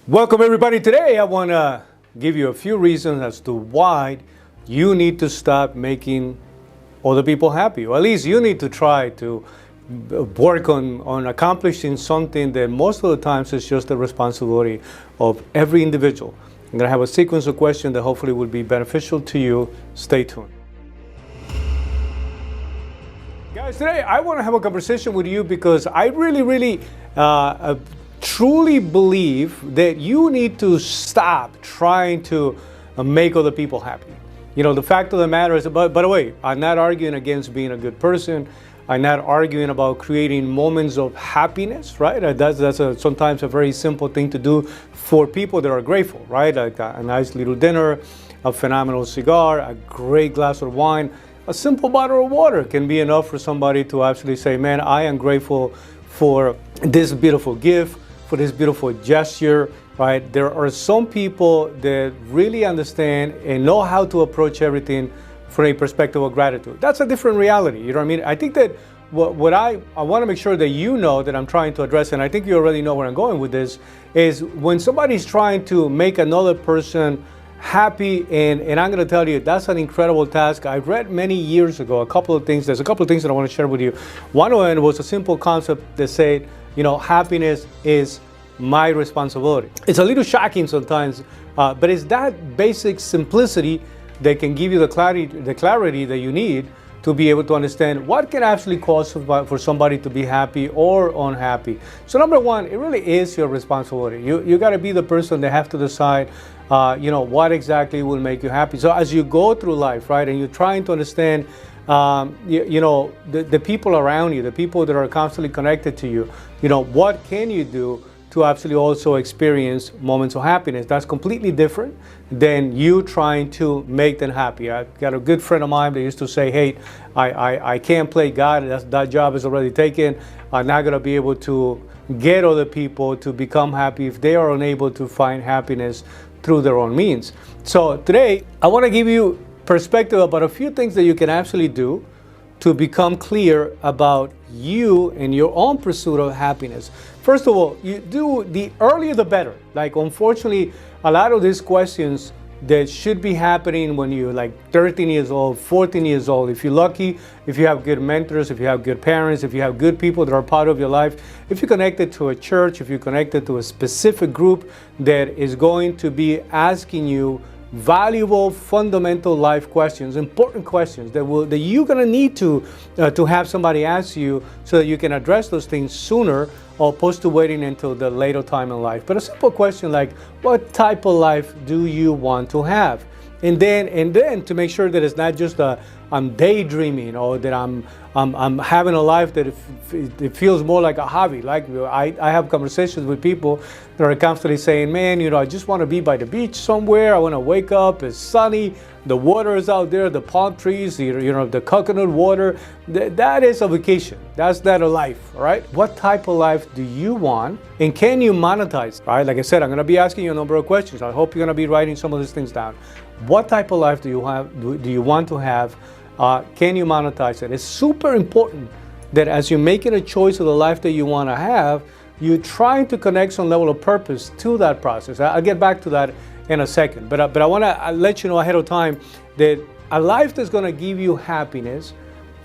Welcome everybody. Today I want to give you a few reasons as to why you need to stop making other people happy, or at least you need to try to work on accomplishing something that most of the times is just the responsibility of every individual. I'm going to have a sequence of questions that hopefully will be beneficial to you. Stay tuned. Guys, today I want to have a conversation with you because I really truly believe that you need to stop trying to make other people happy. You know, the fact of the matter is, by the way, I'm not arguing against being a good person. I'm not arguing about creating moments of happiness, right? That's sometimes a very simple thing to do for people that are grateful, right? Like a nice little dinner, a phenomenal cigar, a great glass of wine, a simple bottle of water can be enough for somebody to actually say, man, I am grateful for this beautiful gift, for this beautiful gesture, right? There are some people that really understand and know how to approach everything from a perspective of gratitude. That's a different reality, you know what I mean? I think that what I want to make sure that you know that I'm trying to address, and I think you already know where I'm going with this, is when somebody's trying to make another person happy, and I'm going to tell you, that's an incredible task. I read many years ago there's a couple of things that I want to share with you. One of them was a simple concept that said, you know, happiness is my responsibility. It's a little shocking sometimes, but it's that basic simplicity that can give you the clarity that you need to be able to understand what can actually cause for somebody to be happy or unhappy. So number one, it really is your responsibility. You got to be the person that have to decide, what exactly will make you happy. So as you go through life, right, and you're trying to understand, the people around you, the people that are constantly connected to you, what can you do to actually also experience moments of happiness? That's completely different than you trying to make them happy. I got a good friend of mine that used to say, hey, I can't play God. That job is already taken. I'm not going to be able to get other people to become happy if they are unable to find happiness through their own means. So today, I want to give you perspective about a few things that you can actually do to become clear about you and your own pursuit of happiness. First of all, you do the earlier the better. Like, unfortunately, a lot of these questions that should be happening when you're like 13 years old, 14 years old, if you're lucky, if you have good mentors, if you have good parents, if you have good people that are part of your life, if you're connected to a church, if you're connected to a specific group that is going to be asking you valuable, fundamental life questions, important questions that you're going to need to have somebody ask you so that you can address those things sooner, or opposed to waiting until the later time in life. But a simple question like, what type of life do you want to have? And then to make sure that it's not just I'm daydreaming, or that I'm having a life that it feels more like a hobby. Like I have conversations with people that are constantly saying, man, I just want to be by the beach somewhere. I want to wake up, it's sunny, the water is out there, the palm trees, the coconut water. That is a vacation. That's not a life, all right? What type of life do you want, and can you monetize, all right? Like I said, I'm going to be asking you a number of questions. I hope you're going to be writing some of these things down. What type of life do you want to have? Can you monetize it? It's super important that as you're making a choice of the life that you want to have, you're trying to connect some level of purpose to that process. I'll get back to that in a second. But I want to let you know ahead of time that a life that's going to give you happiness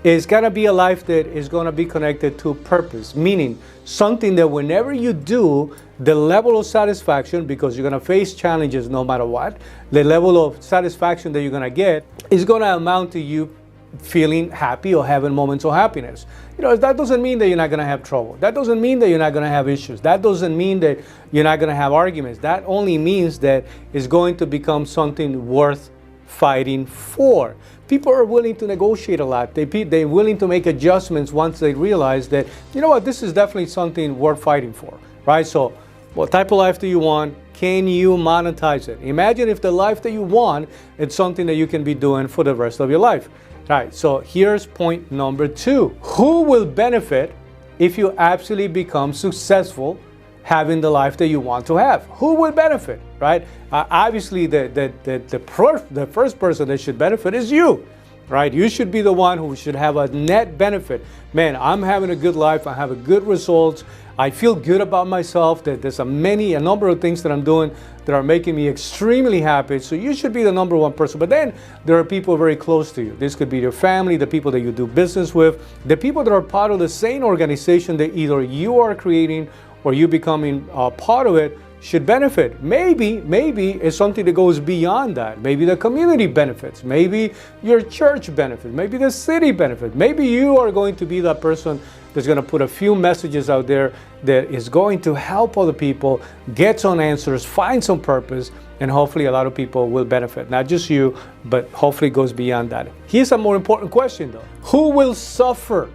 is going to be a life that is going to be connected to purpose, meaning something that whenever you do, the level of satisfaction, because you're going to face challenges no matter what, the level of satisfaction that you're going to get is going to amount to you feeling happy or having moments of happiness. That doesn't mean that you're not going to have trouble. That doesn't mean that you're not going to have issues. That doesn't mean that you're not going to have arguments. That only means that it's going to become something worth fighting for. People are willing to negotiate a lot. They're willing to make adjustments once they realize that, this is definitely something worth fighting for, right? So what type of life do you want? Can you monetize it? Imagine if the life that you want, it's something that you can be doing for the rest of your life. All right, so here's point number 2. Who will benefit if you actually become successful having the life that you want to have? Who will benefit, right? Obviously, the first person that should benefit is you, right? You should be the one who should have a net benefit. Man, I'm having a good life. I have a good results. I feel good about myself, that there's a number of things that I'm doing that are making me extremely happy. So you should be the number one person. But then there are people very close to you. This could be your family, the people that you do business with, the people that are part of the same organization that either you are creating or you becoming part of it should benefit. Maybe it's something that goes beyond that. Maybe the community benefits. Maybe your church benefits. Maybe the city benefits. Maybe you are going to be that person that's going to put a few messages out there that is going to help other people get some answers, find some purpose, and hopefully a lot of people will benefit. Not just you, but hopefully it goes beyond that. Here's a more important question though. Who will suffer?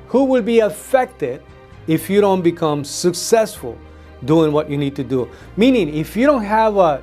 Who will be affected if you don't become successful doing what you need to do? Meaning, if you don't have a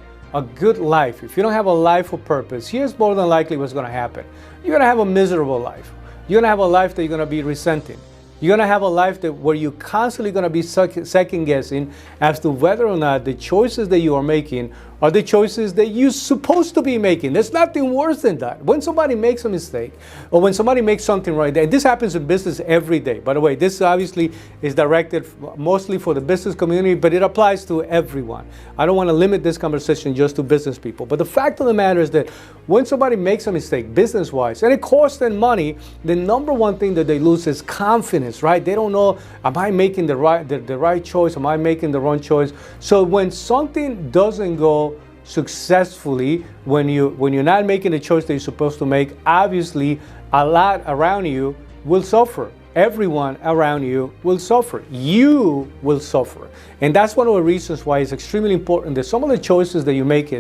good life, if you don't have a life of purpose, here's more than likely what's going to happen. You're going to have a miserable life. You're going to have a life that you're going to be resenting. You're going to have a life where you're constantly going to be second guessing as to whether or not the choices that you are making are the choices that you're supposed to be making. There's nothing worse than that. When somebody makes a mistake or when somebody makes something right, and this happens in business every day. By the way, this obviously is directed mostly for the business community, but it applies to everyone. I don't want to limit this conversation just to business people. But the fact of the matter is that when somebody makes a mistake business-wise, and it costs them money, the number one thing that they lose is confidence, right? They don't know, am I making the right choice? Am I making the wrong choice? So when something doesn't go successfully, when you're not making the choice that you're supposed to make, obviously a lot around you will suffer. Everyone around you will suffer. You will suffer. And that's one of the reasons why it's extremely important that some of the choices that you make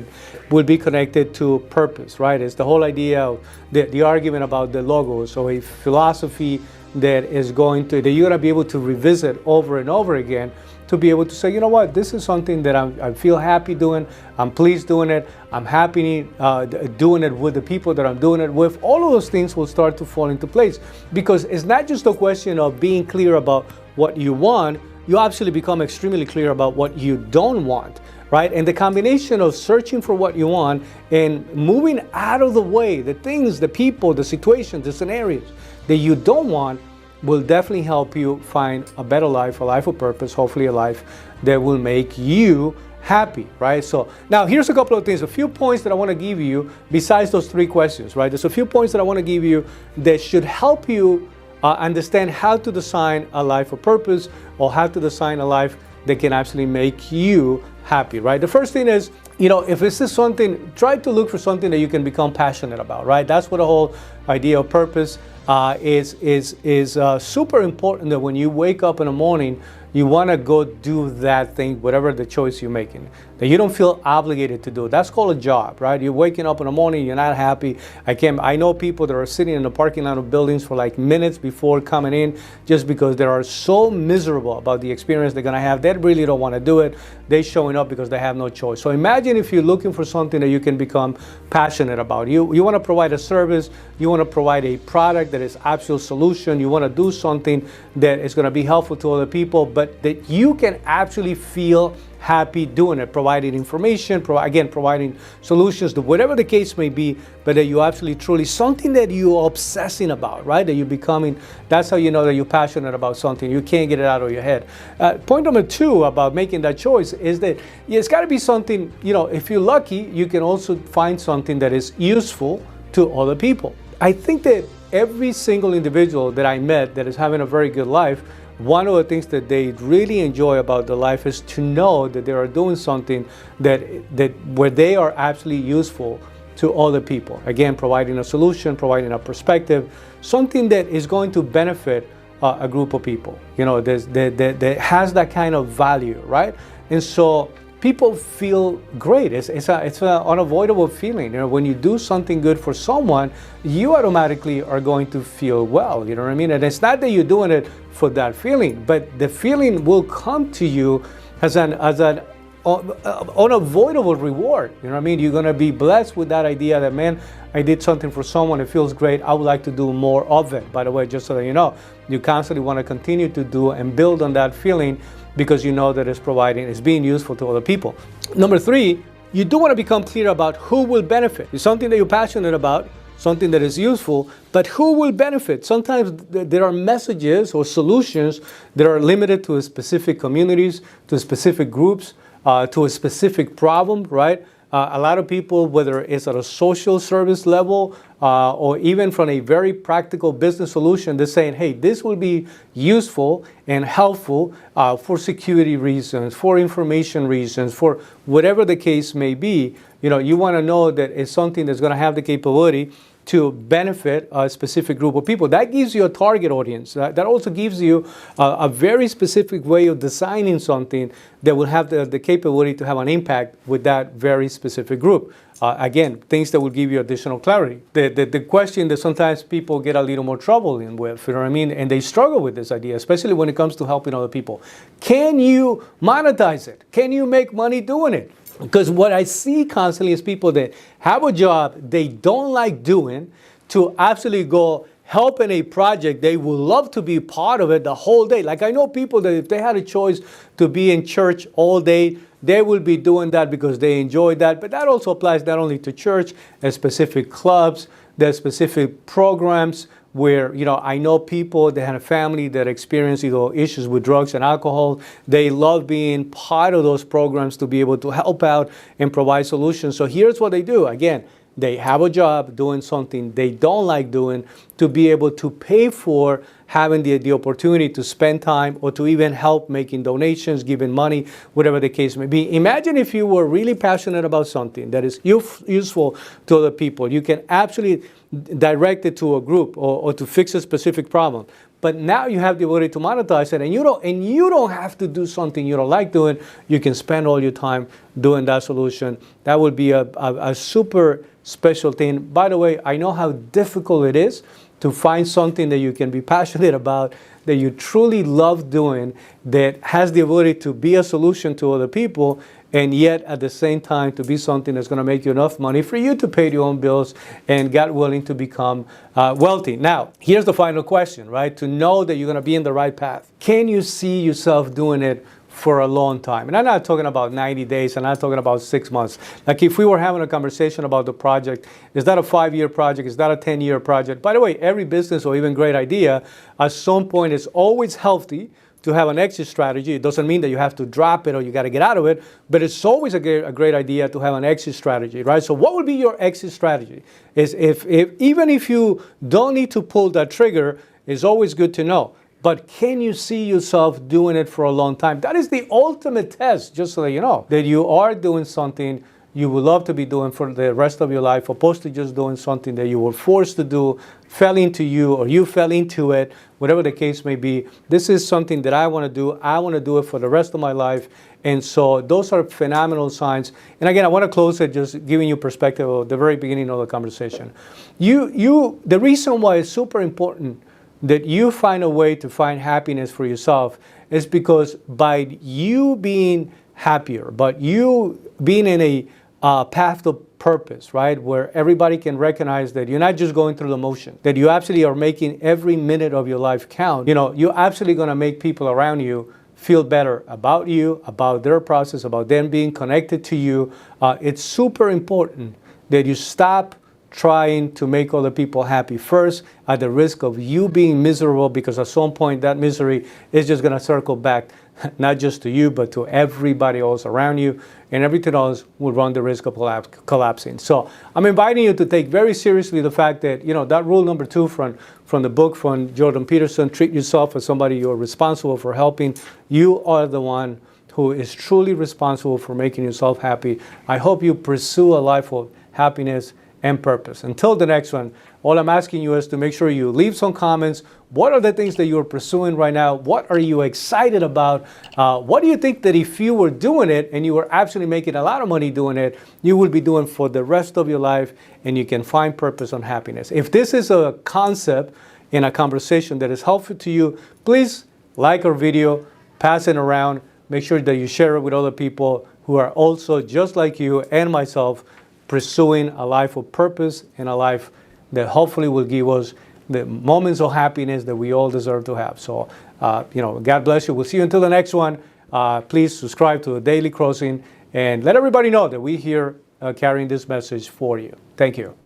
will be connected to purpose, right? It's the whole idea of the argument about the logos, or a philosophy that you're going to be able to revisit over and over again, to be able to say, you know what, this is something that I feel happy doing, I'm pleased doing it, I'm happy doing it with the people that I'm doing it with. All of those things will start to fall into place, because it's not just a question of being clear about what you want, you actually become extremely clear about what you don't want, right? And the combination of searching for what you want and moving out of the way, the things, the people, the situations, the scenarios that you don't want, will definitely help you find a better life, a life of purpose, hopefully a life that will make you happy, right? So now here's a couple of things, a few points that I want to give you besides those three questions, right? There's a few points that I want to give you that should help you understand how to design a life of purpose, or how to design a life that can actually make you happy, right? The first thing is, if this is something, try to look for something that you can become passionate about, right? That's what the whole idea of purpose is super important, that when you wake up in the morning, you want to go do that thing, whatever the choice you're making, that you don't feel obligated to do. That's called a job, right? You're waking up in the morning, you're not happy. I know people that are sitting in the parking lot of buildings for like minutes before coming in, just because they are so miserable about the experience they're going to have. They really don't want to do it. They're showing up because they have no choice. So imagine if you're looking for something that you can become passionate about. You want to provide a service, you want to provide a product that is actual solution, you want to do something that is going to be helpful to other people, but that you can actually feel happy doing it, providing information, providing solutions to whatever the case may be, but that you actually truly, something that you're obsessing about, right? That you're becoming, that's how you know that you're passionate about something. You can't get it out of your head. Point number two about making that choice is that it's got to be something, if you're lucky, you can also find something that is useful to other people. I think that every single individual that I met that is having a very good life, one of the things that they really enjoy about their life is to know that they are doing something that where they are actually useful to other people. Again, providing a solution, providing a perspective, something that is going to benefit a group of people. That has that kind of value, right? And so people feel great. It's an unavoidable feeling. When you do something good for someone, you automatically are going to feel well. You know what I mean? And it's not that you're doing it for that feeling, but the feeling will come to you as an unavoidable reward. You know what I mean? You're going to be blessed with that idea that, man, I did something for someone, it feels great, I would like to do more of it. By the way, just so that you know, you constantly want to continue to do and build on that feeling, because you know that it's being useful to other people. Number three, you do want to become clear about who will benefit. It's something that you're passionate about, something that is useful, but who will benefit? Sometimes there are messages or solutions that are limited to specific communities, to specific groups, to a specific problem, right? A lot of people, whether it's at a social service level or even from a very practical business solution, they're saying, hey, this will be useful and helpful for security reasons, for information reasons, for whatever the case may be. You want to know that it's something that's going to have the capability to benefit a specific group of people. That gives you a target audience. That also gives you a very specific way of designing something that will have the capability to have an impact with that very specific group. Again, things that will give you additional clarity. The question that sometimes people get a little more trouble in with, you know what I mean? And they struggle with this idea, especially when it comes to helping other people. Can you monetize it? Can you make money doing it? Because what I see constantly is people that have a job they don't like doing to absolutely go help in a project. They would love to be part of it the whole day. Like I know people that if they had a choice to be in church all day, they will be doing that because they enjoy that. But that also applies not only to church, there's specific clubs, there's specific programs where, I know people that had a family that experienced issues with drugs and alcohol. They love being part of those programs to be able to help out and provide solutions. So here's what they do. Again, they have a job doing something they don't like doing to be able to pay for having the opportunity to spend time or to even help making donations, giving money, whatever the case may be. Imagine if you were really passionate about something that is useful to other people. You can absolutely direct it to a group or to fix a specific problem. But now you have the ability to monetize it, and you don't have to do something you don't like doing. You can spend all your time doing that solution. That would be a super special thing. By the way, I know how difficult it is to find something that you can be passionate about, that you truly love doing, that has the ability to be a solution to other people, and yet at the same time to be something that's going to make you enough money for you to pay your own bills and, God willing, to become wealthy. Now, here's the final question, right? To know that you're going to be in the right path. Can you see yourself doing it for a long time? And I'm not talking about 90 days, I'm not talking about 6 months. Like if we were having a conversation about the project, is that a 5-year project? Is that a 10-year project? By the way, every business or even great idea, at some point, is always healthy to have an exit strategy. It doesn't mean that you have to drop it or you got to get out of it, but it's always a great idea to have an exit strategy, right? So what would be your exit strategy? Is even if you don't need to pull that trigger, it's always good to know. But can you see yourself doing it for a long time? That is the ultimate test, just so that you know, that you are doing something you would love to be doing for the rest of your life, opposed to just doing something that you were forced to do, fell into you, or you fell into it, whatever the case may be. This is something that I want to do. I want to do it for the rest of my life. And so those are phenomenal signs. And again, I want to close it just giving you perspective of the very beginning of the conversation. The reason why it's super important that you find a way to find happiness for yourself is because by you being happier, but you being in a path of purpose, right, where everybody can recognize that you're not just going through the motion, that you absolutely are making every minute of your life count, you're absolutely going to make people around you feel better about you, about their process, about them being connected to you. It's super important that you stop trying to make other people happy first at the risk of you being miserable, because at some point that misery is just going to circle back not just to you but to everybody else around you, and everything else will run the risk of collapsing. So I'm inviting you to take very seriously the fact that that rule number 2 from the book from Jordan Peterson, treat yourself as somebody you're responsible for helping. You are the one who is truly responsible for making yourself happy. I hope you pursue a life of happiness and purpose. Until the next one, all I'm asking you is to make sure you leave some comments. What are the things that you're pursuing right now? What are you excited about? What do you think that if you were doing it and you were actually making a lot of money doing it, you would be doing for the rest of your life, and you can find purpose and happiness? If this is a concept in a conversation that is helpful to you, please like our video, pass it around, make sure that you share it with other people who are also just like you and myself, pursuing a life of purpose and a life that hopefully will give us the moments of happiness that we all deserve to have. So, God bless you. We'll see you until the next one. Please subscribe to the Daily Crossing and let everybody know that we're here carrying this message for you. Thank you.